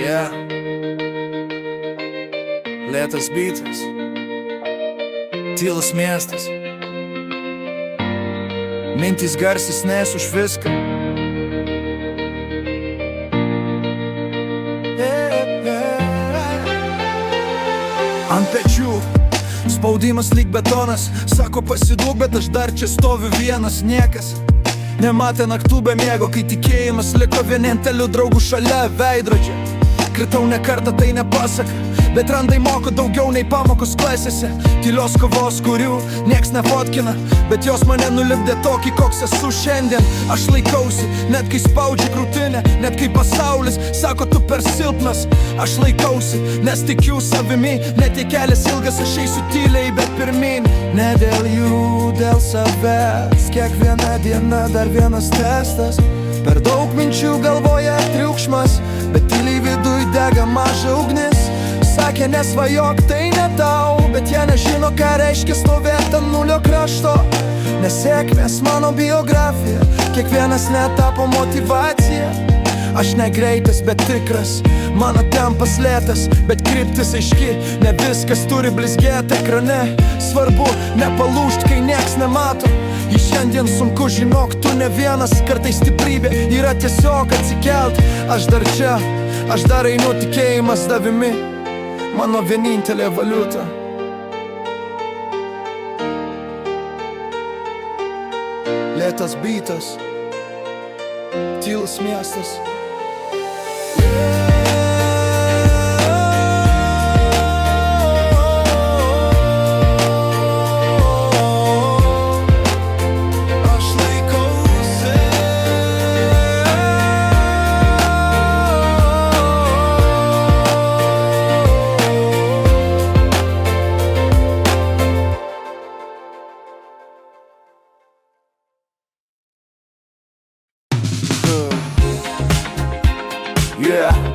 Yeah. Lėtas bytas, tylas miestas, mintys garsesnės už viską. Ant pečių spaudimas lyg betonas, sako pasiduok, bet aš dar čia stoviu vienas. Niekas nematė naktų be miego, kai tikėjimas liko vieninteliu draugu šalia veidrodžio. Kritau ne kartą, tai nepasaka, bet randai moko daugiau nei pamokos klasėse. Tylios kovos, kurių nieks nefotkina, bet jos mane nulipdė tokį, koks esu šiandien. Aš laikausi, net kai spaudžia krūtinę, net kai pasaulis sako tu per silpnas. Aš laikausi, nes tikiu savimi, net jei kelias ilgas, aš eisiu tyliai, bet pirmin. Ne dėl jų, dėl savęs, kiekviena diena dar vienas testas. Per daug minčių galvoje triukšmas, bet tyliai viduj dega maža ugnis. Sakė nesvajok, tai ne tau, bet jie nežino, ką reiškia stovėti ant nulio krašto. Nesėkmės mano biografija, kiekvienas netapo motyvacija. Aš negreitas, bet tikras, mano tempas lėtas, bet kryptis aiški. Ne viskas turi blizgėti ekrane, svarbu nepalūžt, kai nieks nemato. Į šiandien sunku, žinok, tu ne vienas, kartais stiprybė yra tiesiog atsikelt. Aš dar čia, aš dar einu, tikėjimas davimi, mano vienintelė valiuta. Lėtas bytas, tylas miestas. Yeah.